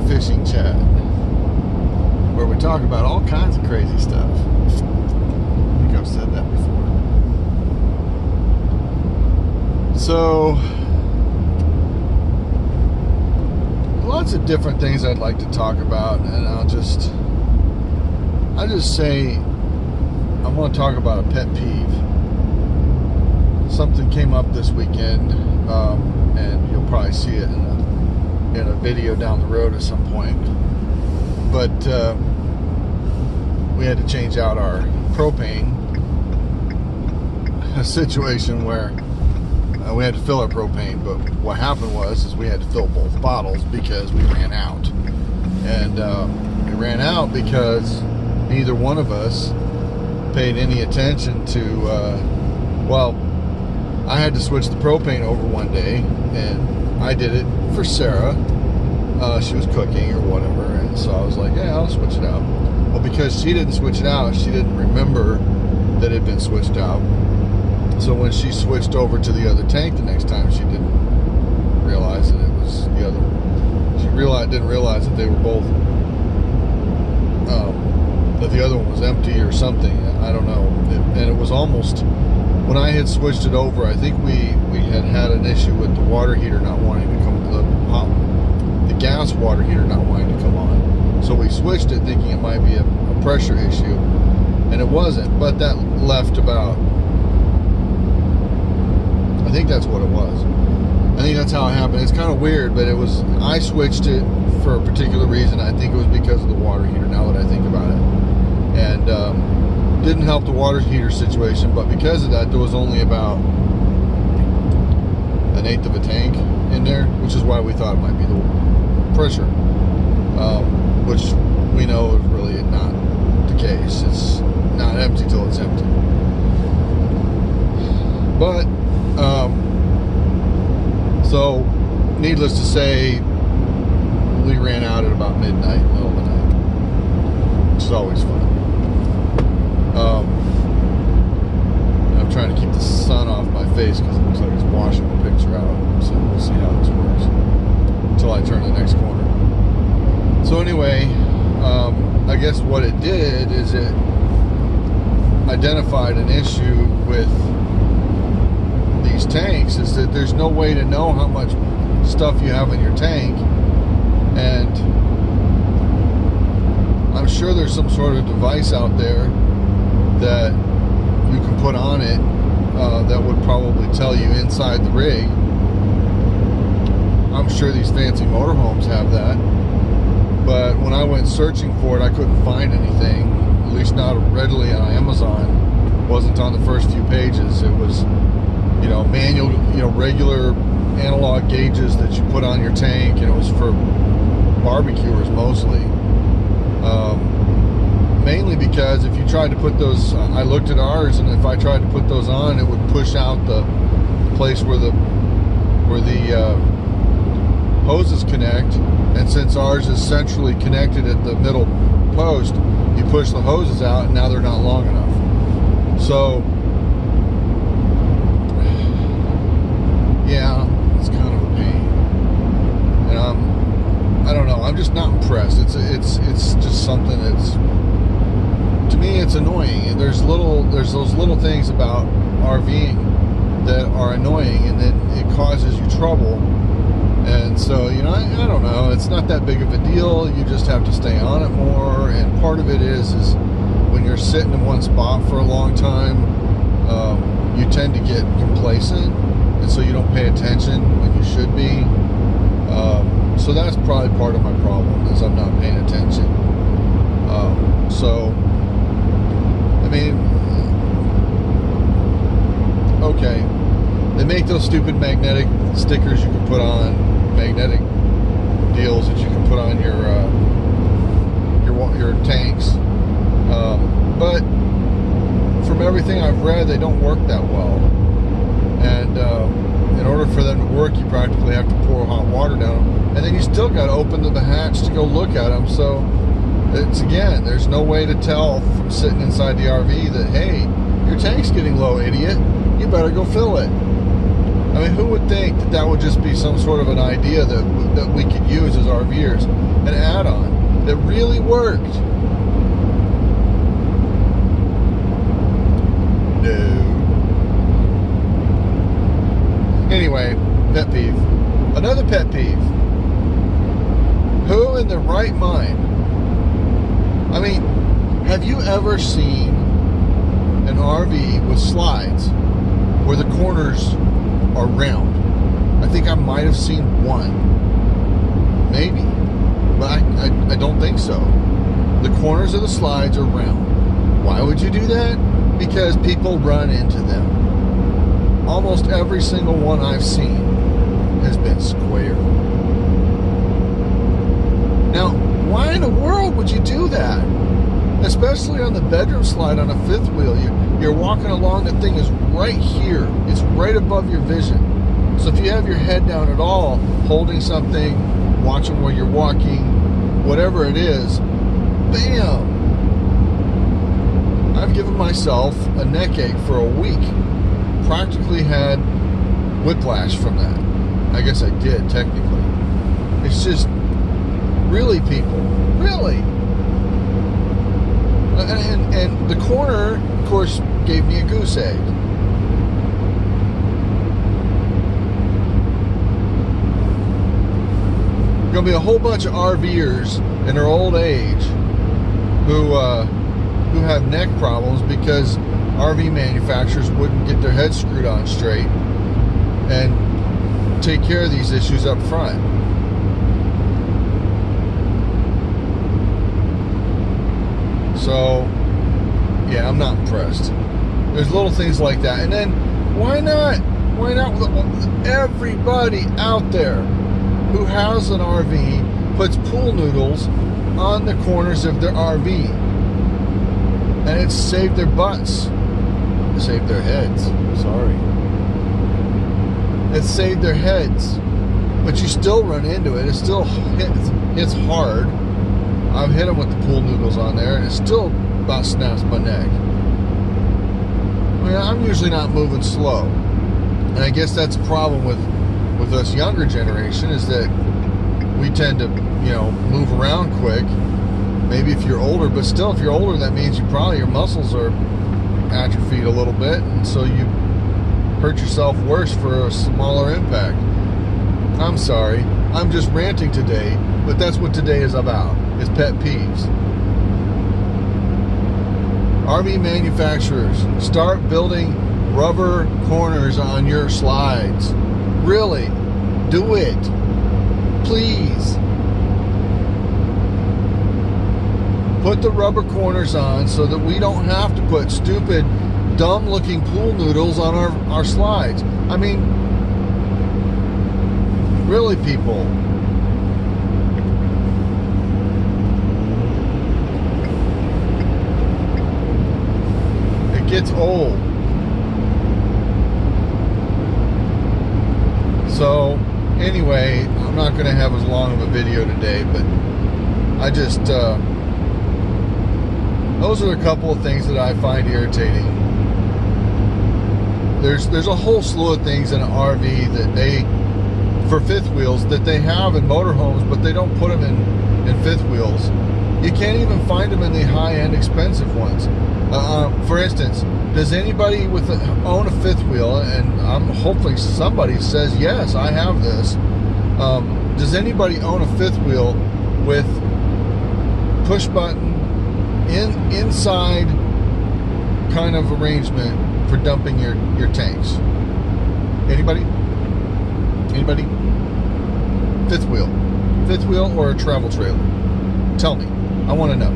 Fishing Chat, where we talk about all kinds of crazy stuff. I think I've said that before. So, lots of different things I'd like to talk about, and I'll just say I want to talk about a pet peeve. Something came up this weekend, and you'll probably see it in a video down the road at some point. But we had to change out our propane. A situation where we had to fill our propane, but what happened was we had to fill both bottles because we ran out. And we ran out because neither one of us paid any attention to, I had to switch the propane over one day, and I did it for Sarah. She was cooking or whatever, and so I was like, yeah, I'll switch it out. Well, because she didn't switch it out, she didn't remember that it had been switched out. So when she switched over to the other tank the next time, she didn't realize that it was the other one. She didn't realize that they were both, that the other one was empty or something. I don't know. And it was almost, when I had switched it over, I think we had an issue with the water heater not wanting to come, the gas water heater not wanting to come on. So we switched it thinking it might be a pressure issue, and it wasn't. But that left about, I think that's what it was. I think that's how it happened. It's kind of weird, but I switched it for a particular reason. I think it was because of the water heater, now that I think about it. And didn't help the water heater situation, but because of that, there was only about 1/8 of a tank in there, which is why we thought it might be the pressure, which we know is really not the case. It's not empty till it's empty. But so needless to say, we ran out at about midnight, middle of the night, which is always fun. I'm trying to keep the sun off my face because it looks like it's washing the picture out. So we'll see how this works until I turn the next corner. So anyway, I guess what it did is it identified an issue with these tanks, is that there's no way to know how much stuff you have in your tank, and I'm sure there's some sort of device out there that you can put on it that would probably tell you inside the rig. I'm sure these fancy motorhomes have that, but when I went searching for it, I couldn't find anything, at least not readily on Amazon. It wasn't on the first few pages. It was, manual, regular analog gauges that you put on your tank, and it was for barbecuers mostly. Mainly because if you tried to put those, I looked at ours, and if I tried to put those on, it would push out the place where the hoses connect. And since ours is centrally connected at the middle post, you push the hoses out, and now they're not long enough. So, yeah, it's kind of a pain. And I don't know. I'm just not impressed. It's just something that's, to me, it's annoying. And there's those little things about RVing that are annoying, and then it causes you trouble. And so, I don't know. It's not that big of a deal. You just have to stay on it more. And part of it is when you're sitting in one spot for a long time, you tend to get complacent, and so you don't pay attention when you should be. So that's probably part of my problem, is I'm not paying attention. So, I mean, okay, they make those stupid magnetic stickers you can put on, magnetic deals that you can put on your tanks, but from everything I've read, they don't work that well. And in order for them to work, you practically have to pour hot water down them, and then you still got to open the hatch to go look at them. So it's, again, there's no way to tell from sitting inside the RV that, hey, your tank's getting low, idiot, you better go fill it. I mean, who would think that would just be some sort of an idea that we could use as RVers? an add-on that really worked. No. Anyway, pet peeve. Another pet peeve. Who in their right mind? I mean, have you ever seen an RV with slides where the corners are round? I think I might have seen one. Maybe. But I don't think so. The corners of the slides are round. Why would you do that? Because people run into them. Almost every single one I've seen has been square. Now, why in the world would you do that? Especially on the bedroom slide on a fifth wheel. You're walking along, the thing is right here. It's right above your vision. So if you have your head down at all, holding something, watching where you're walking, whatever it is, bam! I've given myself a neck ache for a week. Practically had whiplash from that. I guess I did, technically. It's just, really, people, really. And the corner, of course, gave me a goose egg. Going to be a whole bunch of RVers in their old age who have neck problems because RV manufacturers wouldn't get their heads screwed on straight and take care of these issues up front. So, yeah, I'm not impressed. There's little things like that. And then, why not? Why not? Everybody out there who has an RV puts pool noodles on the corners of their RV. And it's saved their butts. It saved their heads. Sorry. It saved their heads. But you still run into it. It still hits hard. I've hit them with the pool noodles on there, and it still about snaps my neck. I mean, I'm usually not moving slow. And I guess that's a problem with us younger generation, is that we tend to, move around quick. Maybe if you're older, but still, if you're older, that means your muscles are atrophied a little bit, and so you hurt yourself worse for a smaller impact. I'm sorry. I'm just ranting today, but that's what today is about, is pet peeves. RV manufacturers, start building rubber corners on your slides. Really, do it. Please. Put the rubber corners on so that we don't have to put stupid, dumb-looking pool noodles on our slides. I mean, really, people. It gets old. So, anyway, I'm not going to have as long of a video today, but I just, those are a couple of things that I find irritating. There's a whole slew of things in an RV that for fifth wheels, that they have in motorhomes, but they don't put them in fifth wheels. You can't even find them in the high-end expensive ones. For instance, does anybody own a fifth wheel, and I'm hopefully somebody says, yes, I have this. Does anybody own a fifth wheel with push button inside kind of arrangement for dumping your tanks? Anybody? Fifth wheel or a travel trailer? Tell me. I want to know.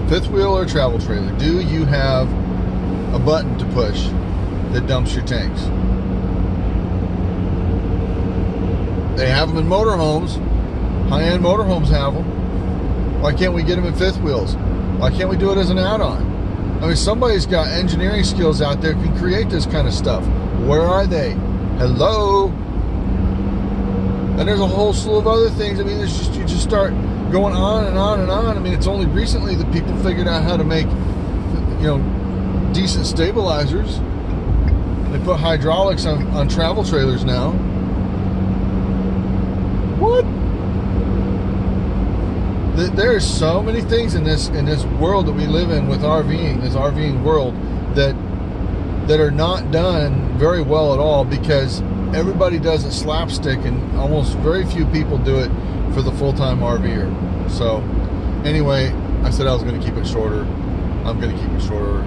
Fifth wheel or travel trailer? Do you have a button to push that dumps your tanks? They have them in motorhomes. High-end motorhomes have them. Why can't we get them in fifth wheels? Why can't we do it as an add-on? I mean, somebody's got engineering skills out there, can create this kind of stuff. Where are they? Hello? And there's a whole slew of other things. I mean, you just start going on and on and on. I mean, it's only recently that people figured out how to make, decent stabilizers. They put hydraulics on travel trailers now. What? There's so many things in this world that we live in with RVing, this RVing world, that are not done very well at all, because everybody does it slapstick and almost very few people do it for the full-time RVer. So anyway, I said I was going to keep it shorter. I'm going to keep it shorter.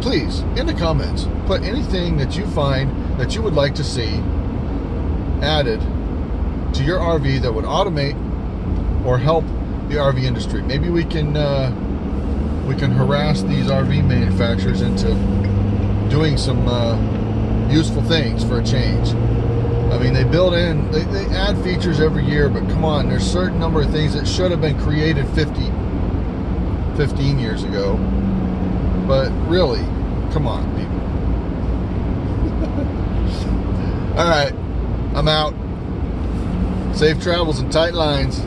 Please, in the comments, put anything that you find that you would like to see added to your RV that would automate or help the RV industry. Maybe we can harass these RV manufacturers into doing some useful things for a change. I mean, they add features every year, but come on, there's a certain number of things that should have been created 15 years ago. But really, come on, people. All right, I'm out. Safe travels and tight lines.